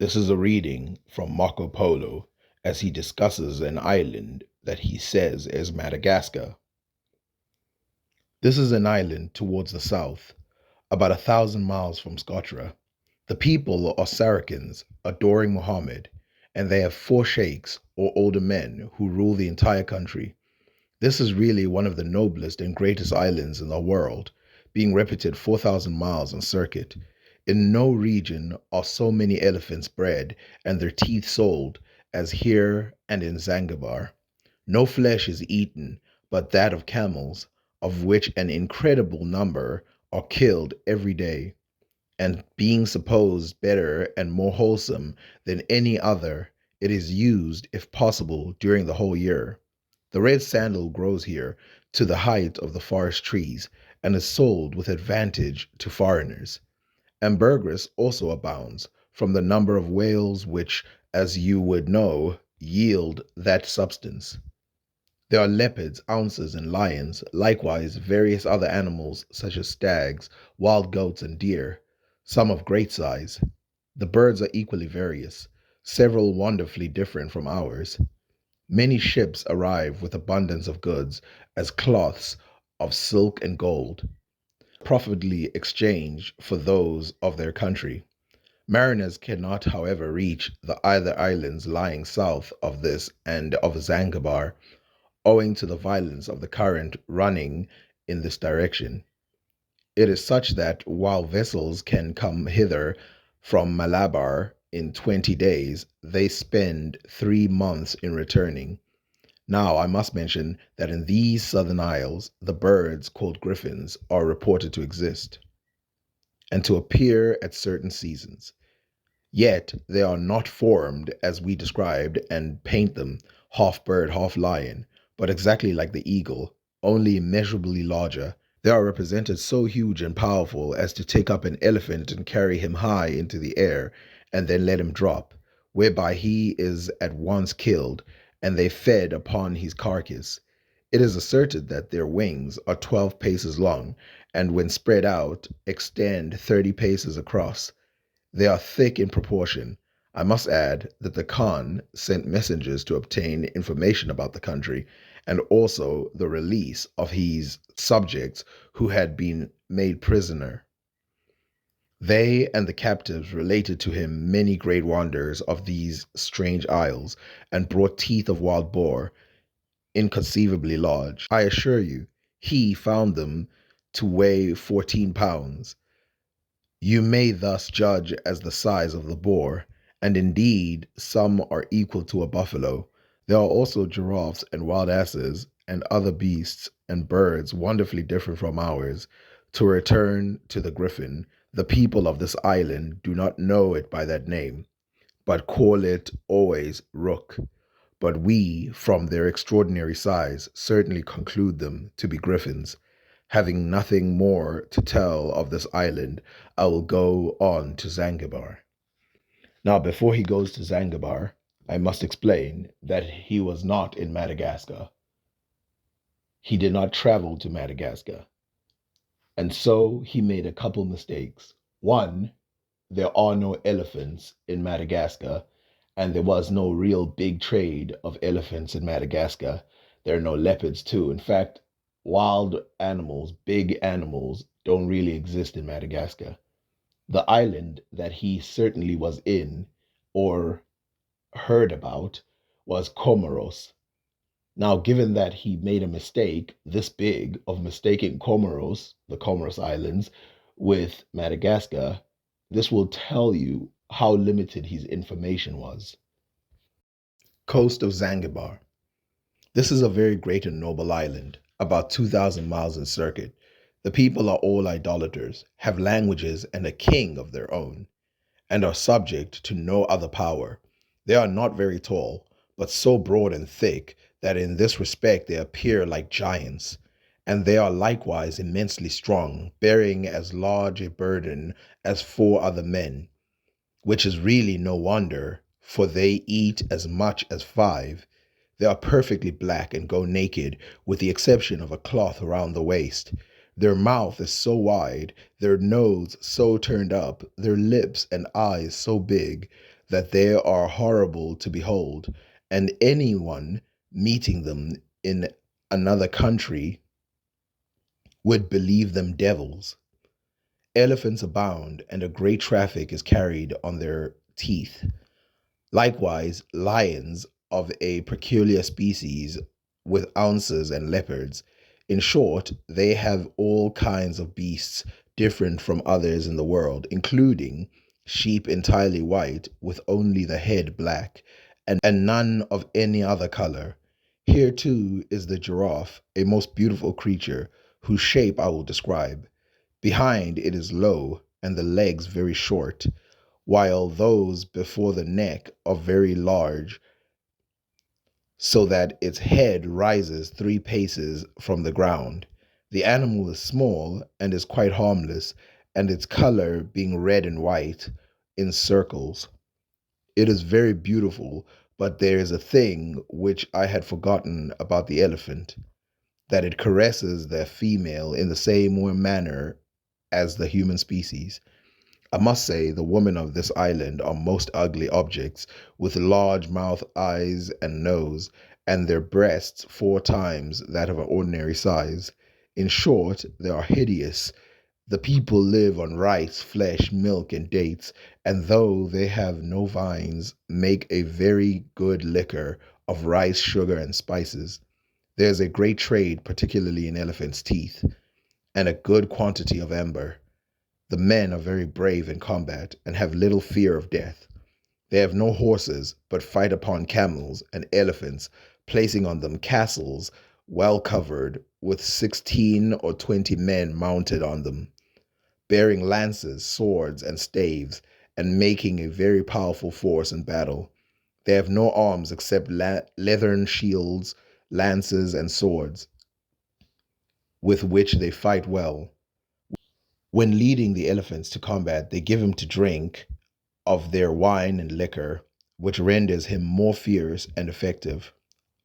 This is a reading from Marco Polo as he discusses an island that he says is Madagascar. This is an island towards the south, about 1,000 miles from Scotland. The people are Saracens, adoring Muhammad, and they have four sheikhs or older men who rule the entire country. This is really one of the noblest and greatest islands in the world, being reputed 4,000 miles on circuit. In no region are so many elephants bred and their teeth sold as here and in Zanzibar. No flesh is eaten but that of camels, of which an incredible number are killed every day, and being supposed better and more wholesome than any other, it is used, if possible, during the whole year. The red sandal grows here to the height of the forest trees and is sold with advantage to foreigners. Ambergris also abounds from the number of whales which, as you would know, yield that substance. There are leopards, ounces, and lions, likewise various other animals such as stags, wild goats, and deer, some of great size. The birds are equally various, several wonderfully different from ours. Many ships arrive with abundance of goods, as cloths of silk and gold, profitably exchanged for those of their country. Mariners cannot, however, reach the either islands lying south of this and of Zanzibar, owing to the violence of the current running in this direction. It is such that while vessels can come hither from Malabar in 20 days, they spend 3 months in returning. Now, I must mention that in these southern isles, the birds called griffins are reported to exist and to appear at certain seasons. Yet they are not formed as we described and paint them, half bird, half lion, but exactly like the eagle, only immeasurably larger. They are represented so huge and powerful as to take up an elephant and carry him high into the air, and then let him drop, whereby he is at once killed, and they fed upon his carcass. It is asserted that their wings are 12 paces long, and when spread out, extend 30 paces across. They are thick in proportion. I must add that the Khan sent messengers to obtain information about the country and also the release of his subjects who had been made prisoner. They and the captives related to him many great wonders of these strange isles and brought teeth of wild boar, inconceivably large. I assure you, he found them to weigh 14 pounds. You may thus judge as the size of the boar, and indeed some are equal to a buffalo. There are also giraffes and wild asses and other beasts and birds wonderfully different from ours. To return to the griffin, the people of this island do not know it by that name, but call it always rook. But we, from their extraordinary size, certainly conclude them to be griffins. Having nothing more to tell of this island, I will go on to Zanzibar. Now, before he goes to Zanzibar, I must explain that he was not in Madagascar. He did not travel to Madagascar. And so he made a couple mistakes. One, there are no elephants in Madagascar, and there was no real big trade of elephants in Madagascar. There are no leopards, too. In fact, wild animals, big animals, don't really exist in Madagascar. The island that he certainly was in or heard about was Comoros. Now, given that he made a mistake this big of mistaking Comoros, the Comoros Islands, with Madagascar, this will tell you how limited his information was. Coast of Zanzibar. This is a very great and noble island, about 2,000 miles in circuit. The people are all idolaters, have languages and a king of their own, and are subject to no other power. They are not very tall, but so broad and thick that in this respect they appear like giants. And they are likewise immensely strong, bearing as large a burden as 4 other men, which is really no wonder, for they eat as much as 5. They are perfectly black and go naked, with the exception of a cloth around the waist. Their mouth is so wide, their nose so turned up, their lips and eyes so big, that they are horrible to behold, and anyone meeting them in another country would believe them devils. Elephants abound, and a great traffic is carried on their teeth. Likewise, lions of a peculiar species with ounces and leopards. In short, they have all kinds of beasts different from others in the world, including sheep entirely white with only the head black, and none of any other color. Here too is the giraffe, a most beautiful creature, whose shape I will describe. Behind it is low, and the legs very short, while those before the neck are very large, so that its head rises 3 paces from the ground. The animal is small and is quite harmless, and its color being red and white in circles. It is very beautiful, but there is a thing which I had forgotten about the elephant, that it caresses the female in the same manner as the human species. I must say the women of this island are most ugly objects, with large mouth, eyes, and nose, and their breasts 4 times that of an ordinary size. In short, they are hideous. The people live on rice, flesh, milk, and dates, and though they have no vines, make a very good liquor of rice, sugar, and spices. There is a great trade, particularly in elephants' teeth, and a good quantity of amber. The men are very brave in combat and have little fear of death. They have no horses, but fight upon camels and elephants, placing on them castles well covered, with 16 or 20 men mounted on them, bearing lances, swords, and staves, and making a very powerful force in battle. They have no arms except leathern shields, lances, and swords, with which they fight well. When leading the elephants to combat, they give him to drink of their wine and liquor, which renders him more fierce and effective.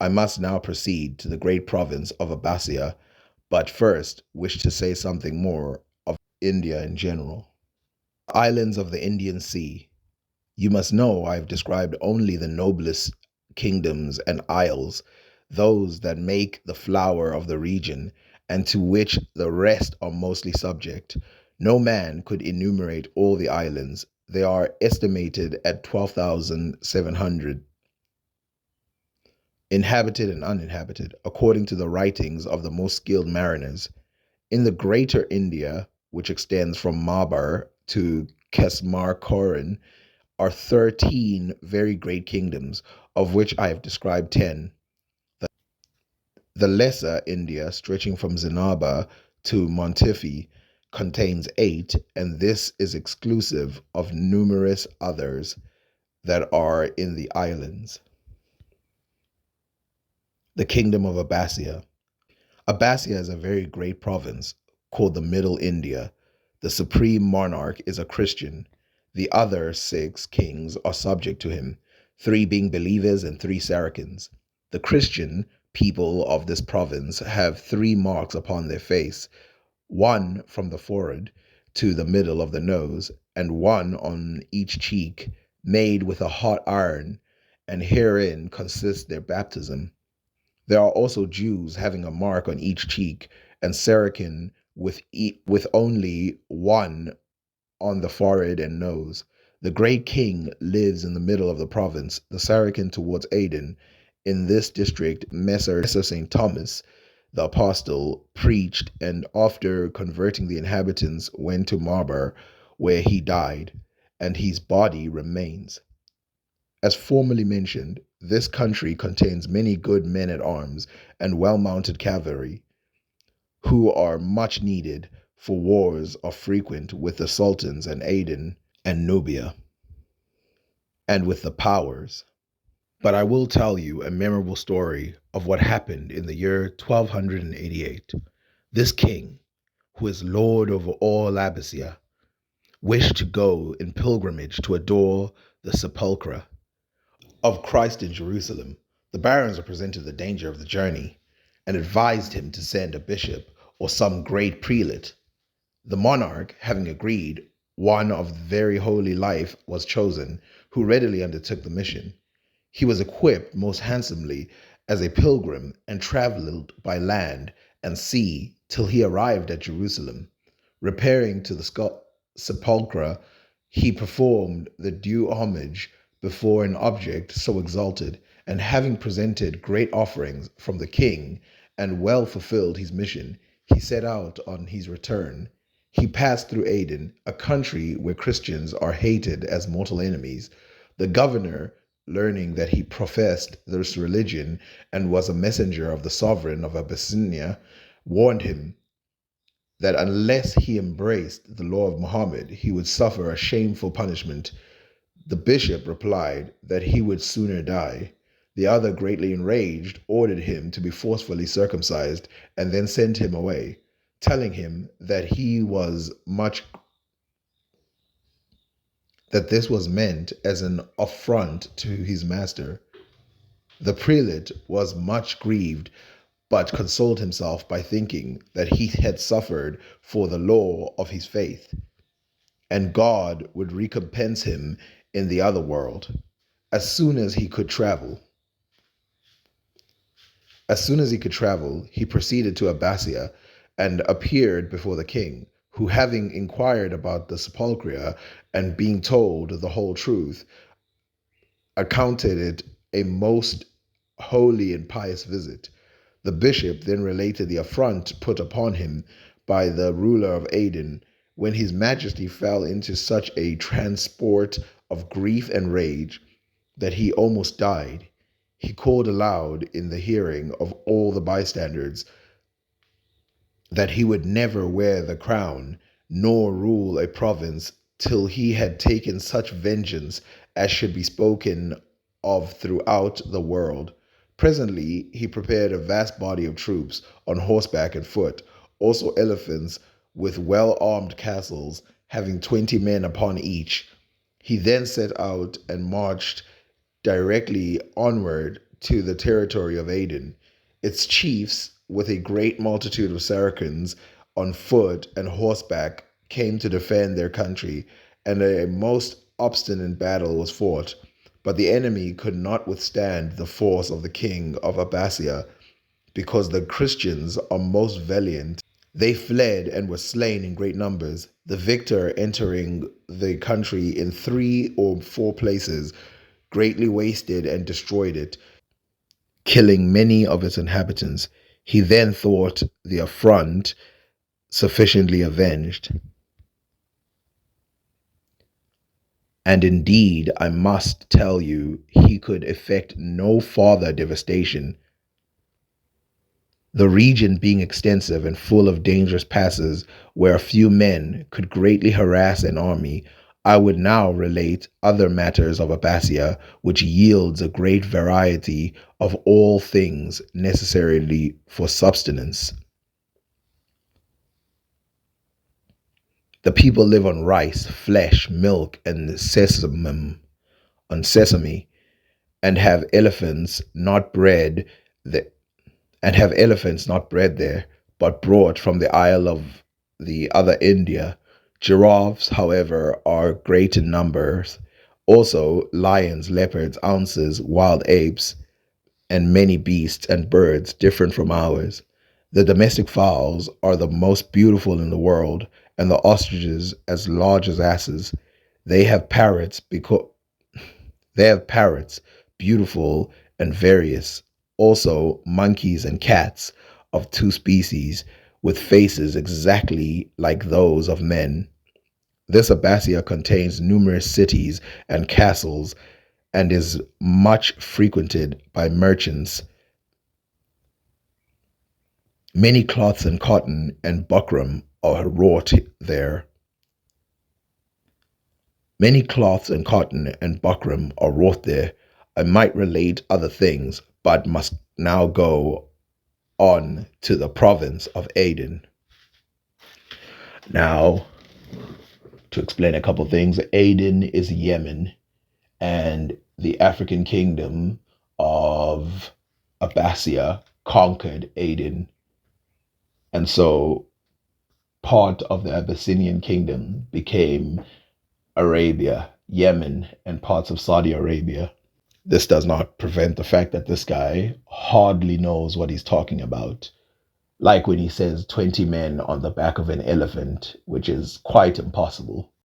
I must now proceed to the great province of Abbasia, but first wish to say something more of India in general. Islands of the Indian Sea. You must know I have described only the noblest kingdoms and isles, those that make the flower of the region, and to which the rest are mostly subject. No man could enumerate all the islands. They are estimated at 12,700, inhabited and uninhabited, according to the writings of the most skilled mariners. In the greater India, which extends from Mabar to Kesmarkoran, are 13 very great kingdoms, of which I have described 10. The lesser India, stretching from Zinaba to Montefi, contains 8, and this is exclusive of numerous others that are in the islands. The Kingdom of Abbasia. Abbasia is a very great province called the Middle India. The supreme monarch is a Christian. The other 6 kings are subject to him, 3 being believers and 3 Saracens. The Christian people of this province have 3 marks upon their face, one from the forehead to the middle of the nose, and one on each cheek, made with a hot iron, and herein consists their baptism. There are also Jews having a mark on each cheek, and Saracen with only one on the forehead and nose. The great king lives in the middle of the province, the Saracen towards Aden. In this district, Messer St. Thomas, the apostle, preached, and after converting the inhabitants, went to Marbar, where he died, and his body remains. As formerly mentioned, this country contains many good men at arms and well mounted cavalry, who are much needed, for wars are frequent with the sultans and Aden and Nubia, and with the powers. But I will tell you a memorable story of what happened in the year 1288. This king, who is lord over all Abbasia, wished to go in pilgrimage to adore the sepulchre of Christ in Jerusalem. The barons represented the danger of the journey and advised him to send a bishop or some great prelate. The monarch, having agreed, one of very holy life was chosen, who readily undertook the mission. He was equipped most handsomely as a pilgrim and traveled by land and sea till he arrived at Jerusalem. Repairing to the sepulchre, he performed the due homage before an object so exalted, and having presented great offerings from the king and well fulfilled his mission, he set out on his return. He passed through Aden, a country where Christians are hated as mortal enemies. The governor, learning that he professed this religion and was a messenger of the sovereign of Abyssinia, warned him that unless he embraced the law of Muhammad, he would suffer a shameful punishment. The bishop replied that he would sooner die. The other, greatly enraged, ordered him to be forcefully circumcised and then sent him away, telling him that this was meant as an affront to his master. The prelate was much grieved, but consoled himself by thinking that he had suffered for the law of his faith, and God would recompense him in the other world. As soon as he could travel, as soon as he could travel, he proceeded to Abbasia and appeared before the king, who, having inquired about the sepulchre and being told the whole truth, accounted it a most holy and pious visit. The bishop then related the affront put upon him by the ruler of Aden, when his majesty fell into such a transport of grief and rage that he almost died. He called aloud in the hearing of all the bystanders that he would never wear the crown, nor rule a province till he had taken such vengeance as should be spoken of throughout the world. Presently, he prepared a vast body of troops on horseback and foot, also elephants with well armed castles, having 20 men upon each. He then set out and marched directly onward to the territory of Aden. Its chiefs, with a great multitude of Saracens on foot and horseback, came to defend their country, and a most obstinate battle was fought. But the enemy could not withstand the force of the king of Abbasia, because the Christians are most valiant. They fled and were slain in great numbers, the victor entering the country in 3 or 4 places, greatly wasted and destroyed it, killing many of its inhabitants. He then thought the affront sufficiently avenged. And indeed, I must tell you, he could effect no farther devastation. The region being extensive and full of dangerous passes where a few men could greatly harass an army, I would now relate other matters of Abbasia, which yields a great variety of all things necessarily for subsistence. The people live on rice, flesh, milk, and sesame, and have elephants not bred that and have elephants not bred there, but brought from the isle of the other India. Giraffes, however, are great in numbers. Also, lions, leopards, ounces, wild apes, and many beasts and birds different from ours. The domestic fowls are the most beautiful in the world, and the ostriches as large as asses. They have parrots because they have parrots, beautiful and various, also monkeys and cats of 2 species, with faces exactly like those of men. This Abbasia contains numerous cities and castles and is much frequented by merchants. Many cloths and cotton and buckram are wrought there. Many cloths and cotton and buckram are wrought there. I might relate other things, but must now go on to the province of Aden. Now, to explain a couple things, Aden is Yemen, and the African kingdom of Abbasia conquered Aden. And so part of the Abyssinian kingdom became Arabia, Yemen, and parts of Saudi Arabia. This does not prevent the fact that this guy hardly knows what he's talking about. Like when he says 20 men on the back of an elephant, which is quite impossible.